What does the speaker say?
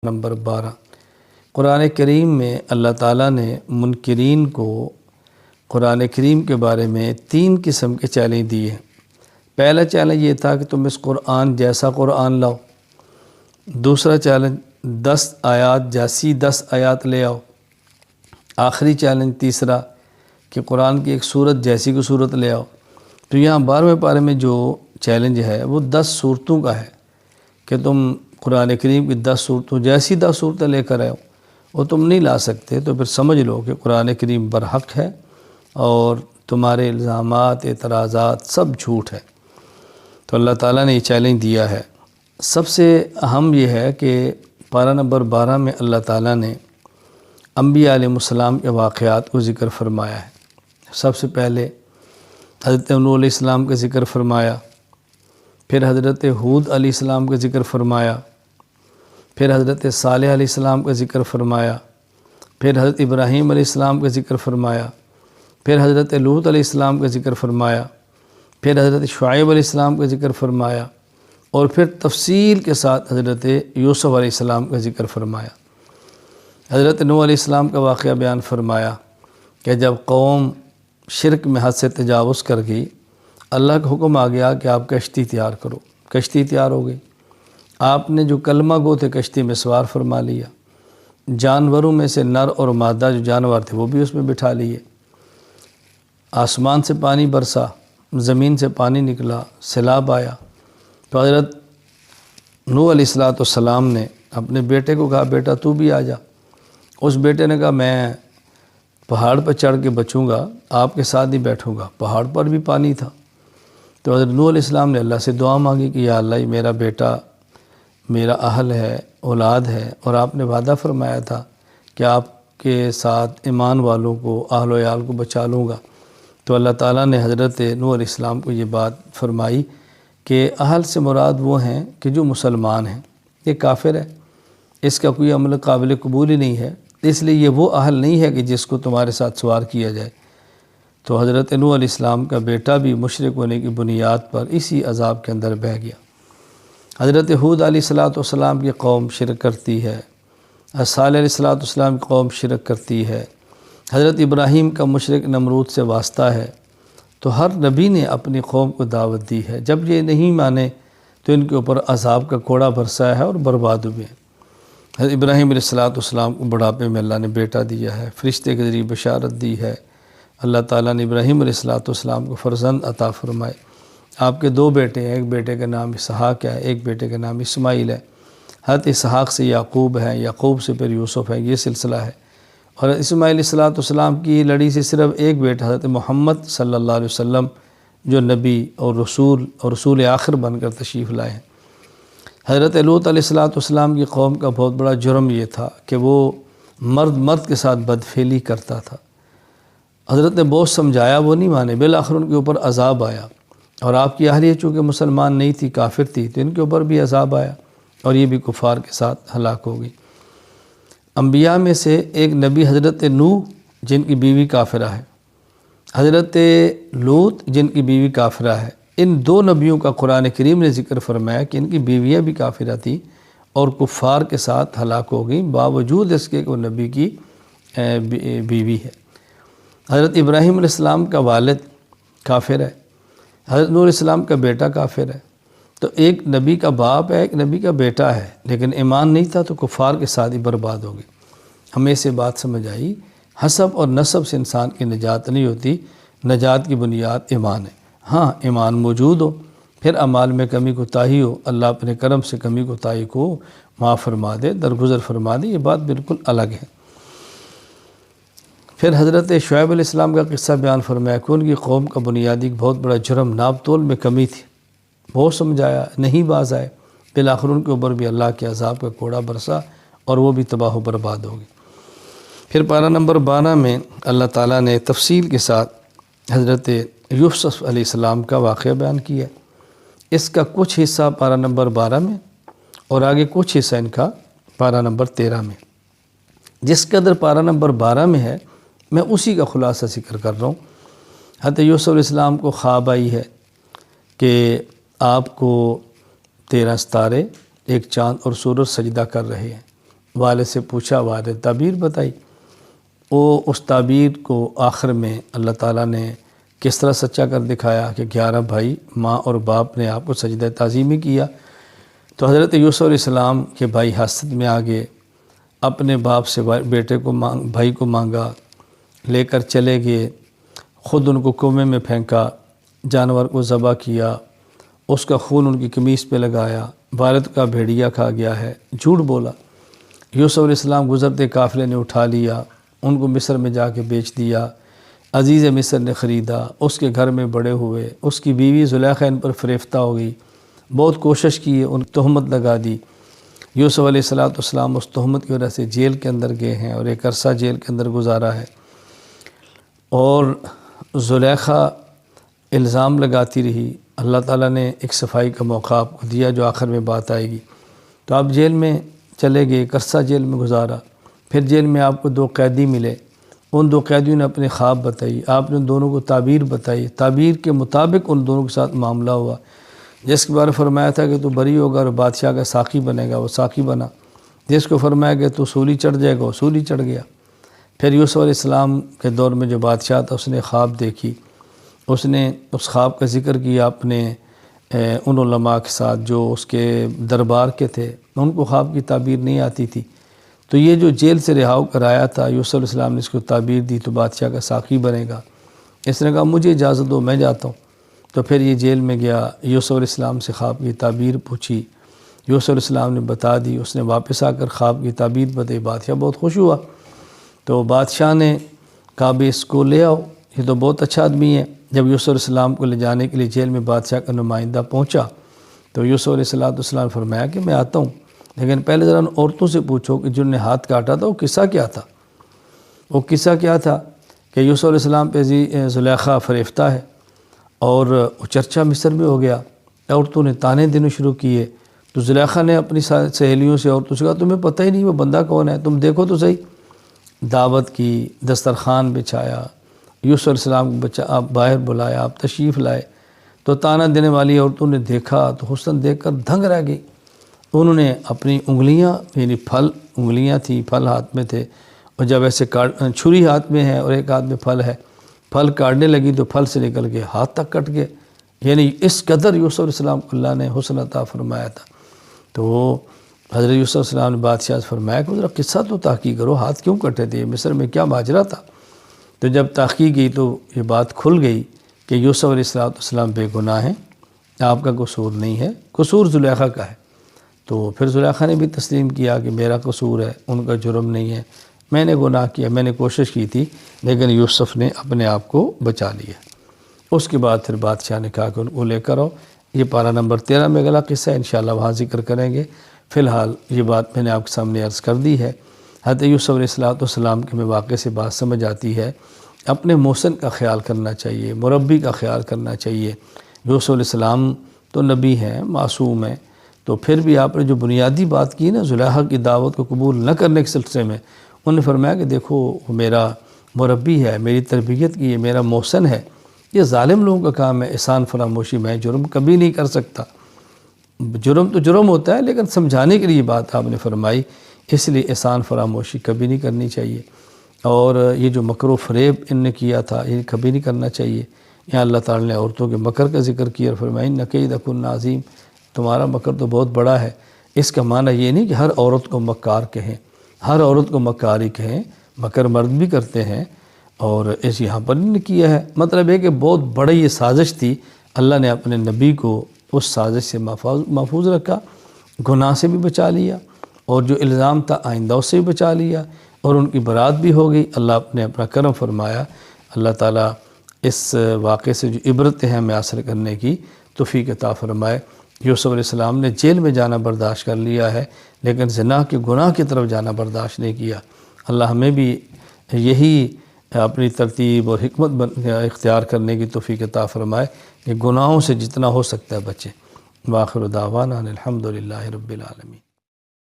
Number 12 قرآن کریم میں اللہ تعالیٰ نے منکرین کو قرآن کریم کے بارے میں 3 قسم کے چیلنج دیے ہیں۔ پہلا چیلنج یہ تھا کہ تم اس قرآن جیسا قرآن لاؤ۔ دوسرا چیلنج 10 آیات جیسی 10 آیات لے آؤ۔ آخری چیلنج تیسرا کہ قرآن کی ایک صورت جیسی کو صورت لے آؤ۔ تو یہاں 12ویں پارے میں جو چیلنج ہے وہ 10 صورتوں کا ہے کہ تم قرآن کریم کی 10 صورتوں جیسی 10 صورتیں لے کر آؤ، وہ تم نہیں لا سکتے، تو پھر سمجھ لو کہ قرآن کریم برحق ہے اور تمہارے الزامات اعتراضات سب جھوٹ ہے۔ تو اللہ تعالیٰ نے یہ چیلنج دیا ہے۔ سب سے اہم یہ ہے کہ پارہ نمبر 12 میں اللہ تعالیٰ نے انبیاء علیہ السلام کے واقعات کو ذکر فرمایا ہے۔ سب سے پہلے حضرت نوح علیہ السلام کا ذکر فرمایا، پھر حضرت ہود علیہ السلام کا ذکر فرمایا، پھر حضرت صالح علیہ السلام کا ذکر فرمایا، پھر حضرت ابراہیم علیہ السلام کا ذکر فرمایا، پھر حضرت لوط علیہ السلام کا ذکر فرمایا، پھر حضرت شعیب علیہ السلام کا ذکر فرمایا، اور پھر تفصیل کے ساتھ حضرت یوسف علیہ السلام کا ذکر فرمایا۔ حضرت نوح علیہ السلام کا واقعہ بیان فرمایا کہ جب قوم شرک میں حد سے تجاوز کر گئی، اللہ کا حکم آ گیا کہ آپ کشتی تیار کرو۔ کشتی تیار ہو گئی، آپ نے جو کلمہ گو تھے کشتی میں سوار فرما لیا، جانوروں میں سے نر اور مادہ جو جانور تھے وہ بھی اس میں بٹھا لیے، آسمان سے پانی برسا، زمین سے پانی نکلا، سیلاب آیا۔ تو حضرت نوح علیہ السلام نے اپنے بیٹے کو کہا بیٹا تو بھی آ جا۔ اس بیٹے نے کہا میں پہاڑ پر چڑھ کے بچوں گا، آپ کے ساتھ ہی بیٹھوں گا۔ پہاڑ پر بھی پانی تھا۔ تو حضرت نوح علیہ السلام نے اللہ سے دعا مانگی کہ یا اللہ میرا بیٹا میرا اہل ہے، اولاد ہے، اور آپ نے وعدہ فرمایا تھا کہ آپ کے ساتھ ایمان والوں کو، اہل و عیال کو بچا لوں گا۔ تو اللہ تعالیٰ نے حضرت نوح علیہ السلام کو یہ بات فرمائی کہ اہل سے مراد وہ ہیں کہ جو مسلمان ہیں، یہ کافر ہے، اس کا کوئی عمل قابل قبول ہی نہیں ہے، اس لیے یہ وہ اہل نہیں ہے کہ جس کو تمہارے ساتھ سوار کیا جائے۔ تو حضرت نوح علیہ السلام کا بیٹا بھی مشرک ہونے کی بنیاد پر اسی عذاب کے اندر بہہ گیا۔ حضرت ہود علیہ السلام کی قوم شرک کرتی ہے، صالح علیہ السلام کی قوم شرک کرتی ہے، حضرت ابراہیم کا مشرک نمرود سے واسطہ ہے۔ تو ہر نبی نے اپنی قوم کو دعوت دی ہے، جب یہ نہیں مانے تو ان کے اوپر عذاب کا کوڑا برسایا ہے اور برباد ہوئے ہیں۔ حضرت ابراہیم علیہ السلام کو بڑھاپے میں اللہ نے بیٹا دیا ہے، فرشتے کے ذریعے بشارت دی ہے۔ اللہ تعالیٰ نے ابراہیم علیہ السلام کو فرزند عطا فرمائے۔ آپ کے 2 بیٹے ہیں، ایک بیٹے کا نام اسحاق ہے، ایک بیٹے کا نام اسماعیل ہے۔ حضرت اسحاق سے یعقوب ہے، یعقوب سے پھر یوسف ہے، یہ سلسلہ ہے۔ اور اسماعیل علیہ السلام کی لڑی سے صرف ایک بیٹا حضرت محمد صلی اللہ علیہ وسلم جو نبی اور رسول آخر بن کر تشریف لائے ہیں۔ حضرت لوط علیہ السلام کی قوم کا بہت بڑا جرم یہ تھا کہ وہ مرد کے ساتھ بدفعلی کرتا تھا۔ حضرت نے بہت سمجھایا، وہ نہیں مانے، بالآخر ان کے اوپر عذاب آیا۔ اور آپ کی اہلیہ چونکہ مسلمان نہیں تھی، کافر تھی، تو ان کے اوپر بھی عذاب آیا اور یہ بھی کفار کے ساتھ ہلاک ہو گئی۔ انبیاء میں سے ایک نبی حضرت نوح جن کی بیوی کافرہ ہے، حضرت لوط جن کی بیوی کافرہ ہے، ان 2 نبیوں کا قرآن کریم نے ذکر فرمایا کہ ان کی بیویاں بھی کافرہ تھیں اور کفار کے ساتھ ہلاک ہو گئیں، باوجود اس کے کہ وہ نبی کی بیوی ہے۔ حضرت ابراہیم علیہ السلام کا والد کافر ہے، حضرت نوح علیہ السلام کا بیٹا کافر ہے۔ تو ایک نبی کا باپ ہے، ایک نبی کا بیٹا ہے، لیکن ایمان نہیں تھا تو کفار کے ساتھ ہی برباد ہو گئے۔ ہمیں سے بات سمجھ آئی، حسب اور نسب سے انسان کی نجات نہیں ہوتی، نجات کی بنیاد ایمان ہے۔ ہاں ایمان موجود ہو، پھر اعمال میں کمی کوتاہی ہو، اللہ اپنے کرم سے کمی کوتاہی کو معاف فرما دے، درگزر فرما دے، یہ بات بالکل الگ ہے۔ پھر حضرت شعیب علیہ السلام کا قصہ بیان فرمایا کہ ان کی قوم کا بنیادی بہت بڑا جرم ناپ تول میں کمی تھی، بہت سمجھایا، نہیں باز آئے، بالآخر ان کے اوپر بھی اللہ کے عذاب کا کوڑا برسا اور وہ بھی تباہ و برباد ہو گئی۔ پھر پارہ نمبر 12 میں اللہ تعالیٰ نے تفصیل کے ساتھ حضرت یوسف علیہ السلام کا واقعہ بیان کیا۔ اس کا کچھ حصہ پارہ نمبر 12 میں اور آگے کچھ حصہ ان کا پارہ نمبر 13 میں۔ جس قدر پارہ نمبر 12 میں ہے میں اسی کا خلاصہ ذکر کر رہا ہوں۔ حضرت یوسف علیہ السلام کو خواب آئی ہے کہ آپ کو 13 ستارے، ایک چاند اور سورج سجدہ کر رہے ہیں۔ والد سے پوچھا، والد تعبیر بتائی۔ وہ اس تعبیر کو آخر میں اللہ تعالیٰ نے کس طرح سچا کر دکھایا کہ 11 بھائی ماں اور باپ نے آپ کو سجدہ تعظیمی کیا۔ تو حضرت یوسف علیہ السلام کے بھائی حسد میں آگے اپنے باپ سے بھائی کو مانگا، لے کر چلے گئے، خود ان کو کنویں میں پھینکا، جانور کو ذبح کیا، اس کا خون ان کی قمیص پہ لگایا، والد کا بھیڑیا کھا گیا ہے، جھوٹ بولا۔ یوسف علیہ السلام گزرتے قافلے نے اٹھا لیا، ان کو مصر میں جا کے بیچ دیا، عزیز مصر نے خریدا، اس کے گھر میں بڑے ہوئے، اس کی بیوی زلیخا ان پر فریفتہ ہو گئی، بہت کوشش کی، ان تہمت لگا دی۔ یوسف علیہ السلام اس تہمت کی وجہ سے جیل کے اندر گئے ہیں اور ایک عرصہ جیل کے اندر گزارا ہے، اور زلیخا الزام لگاتی رہی۔ اللہ تعالیٰ نے ایک صفائی کا موقع آپ کو دیا جو آخر میں بات آئے گی۔ تو آپ جیل میں چلے گئے، ایک عرصہ جیل میں گزارا، پھر جیل میں آپ کو 2 قیدی ملے، ان 2 قیدیوں نے اپنے خواب بتائی، آپ نے ان دونوں کو تعبیر بتائی، تعبیر کے مطابق ان دونوں کے ساتھ معاملہ ہوا۔ جس کے بارے فرمایا تھا کہ تو بری ہوگا اور بادشاہ کا ساقی بنے گا، وہ ساقی بنا۔ جس کو فرمایا کہ تو سولی چڑھ جائے گا، وہ سولی چڑھ گیا۔ پھر یوسف علیہ السلام کے دور میں جو بادشاہ تھا اس نے خواب دیکھی، اس نے اس خواب کا ذکر کیا اپنے ان علماء کے ساتھ جو اس کے دربار کے تھے، ان کو خواب کی تعبیر نہیں آتی تھی۔ تو یہ جو جیل سے رہا کر آیا تھا، یوسف علیہ السلام نے اس کو تعبیر دی تو بادشاہ کا ساقی بنے گا۔ اس نے کہا مجھے اجازت دو، میں جاتا ہوں۔ تو پھر یہ جیل میں گیا، یوسف علیہ السلام سے خواب کی تعبیر پوچھی، یوسف علیہ السلام نے بتا دی، اس نے واپس آ کر خواب کی تعبیر بتائی، بادشاہ بہت خوش ہوا۔ تو بادشاہ نے کہا بھی اس کو لے آؤ، یہ تو بہت اچھا آدمی ہے۔ جب یوسف علیہ السلام کو لے جانے کے لیے جیل میں بادشاہ کا نمائندہ پہنچا تو یوسف علیہ السلام نے فرمایا کہ میں آتا ہوں، لیکن پہلے ذرا ان عورتوں سے پوچھو کہ جن نے ہاتھ کاٹا تھا وہ قصہ کیا تھا۔ وہ قصہ کیا تھا کہ یوسف علیہ السلام پہ زلیخا فریفتہ ہے، اور وہ چرچہ مصر میں ہو گیا، عورتوں نے تانے دینے شروع کیے۔ تو زلیخا نے اپنی سہیلیوں سے عورتوں سے کہا تمہیں پتہ ہی نہیں وہ بندہ کون ہے، تم دیکھو تو صحیح۔ دعوت کی، دسترخوان بچھایا، یوسف علیہ السلام کو آپ باہر بلایا، آپ تشریف لائے۔ تو تانا دینے والی عورتوں نے دیکھا تو حسن دیکھ کر دھنگ رہ گئی۔ انہوں نے اپنی انگلیاں، یعنی انگلیاں تھیں، پھل ہاتھ میں تھے، اور جب ایسے چھری ہاتھ میں ہے اور ایک ہاتھ میں پھل ہے، پھل کاٹنے لگی تو پھل سے نکل کے ہاتھ تک کٹ گئے۔ یعنی اس قدر یوسف علیہ السلام کو اللہ نے حسن عطا فرمایا تھا۔ تو حضرت یوسف علیہ السلام نے بادشاہ سے فرمایا کہ ذرا قصہ تو تحقیق کرو، ہاتھ کیوں کٹے تھے، مصر میں کیا ماجرا تھا۔ تو جب تحقیق کی تو یہ بات کھل گئی کہ یوسف علیہ السلام بے گناہ ہیں، آپ کا قصور نہیں ہے، قصور زلیخا کا ہے۔ تو پھر زلیخا نے بھی تسلیم کیا کہ میرا قصور ہے، ان کا جرم نہیں ہے، میں نے گناہ کیا، میں نے کوشش کی تھی، لیکن یوسف نے اپنے آپ کو بچا لیا۔ اس کے بعد پھر بادشاہ نے کہا کہ ان کو لے کر آؤ۔ یہ پارہ نمبر 13 میں اگلا قصہ ہے، انشاءاللہ وہاں ذکر کریں گے۔ فی الحال یہ بات میں نے آپ کے سامنے عرض کر دی ہے۔ حضرت یوسف علیہ السلام کے واقعے سے بات سمجھ آتی ہے، اپنے محسن کا خیال کرنا چاہیے، مربی کا خیال کرنا چاہیے۔ یوسف علیہ السلام تو نبی ہیں، معصوم ہیں، تو پھر بھی آپ نے جو بنیادی بات کی نا زلیخا کی دعوت کو قبول نہ کرنے کے سلسلے میں، انہوں نے فرمایا کہ دیکھو وہ میرا مربی ہے، میری تربیت کی ہے، میرا محسن ہے۔ یہ ظالم لوگوں کا کام ہے احسان فراموشی، میں جرم کبھی نہیں کر سکتا۔ جرم تو جرم ہوتا ہے، لیکن سمجھانے کے لیے بات آپ نے فرمائی، اس لیے احسان فراموشی کبھی نہیں کرنی چاہیے۔ اور یہ جو مکر و فریب ان نے کیا تھا یہ کبھی نہیں کرنا چاہیے۔ یہاں اللہ تعالیٰ نے عورتوں کے مکر کا ذکر کیا اور فرمایا ان کیدکن عظیم، تمہارا مکر تو بہت بڑا ہے۔ اس کا معنی یہ نہیں کہ ہر عورت کو مکار کہیں، ہر عورت کو مکاری کہیں، مکر مرد بھی کرتے ہیں، اور اس یہاں پر نہیں کیا ہے۔ مطلب ہے کہ بہت بڑی یہ سازش تھی، اللہ نے اپنے نبی کو اس سازش سے محفوظ رکھا، گناہ سے بھی بچا لیا، اور جو الزام تھا آئندہ سے بھی بچا لیا، اور ان کی برات بھی ہو گئی۔ اللہ نے اپنا کرم فرمایا۔ اللہ تعالیٰ اس واقعے سے جو عبرتیں ہیں ہمیں حاصل کرنے کی توفیق عطا فرمائے۔ یوسف علیہ السلام نے جیل میں جانا برداشت کر لیا ہے، لیکن زنا کے گناہ کی طرف جانا برداشت نہیں کیا۔ اللہ ہمیں بھی یہی اپنی ترتیب اور حکمت اختیار کرنے کی توفیق عطا فرمائے کہ گناہوں سے جتنا ہو سکتا ہے بچیں۔ وآخر دعوانا الحمدللہ رب العالمین۔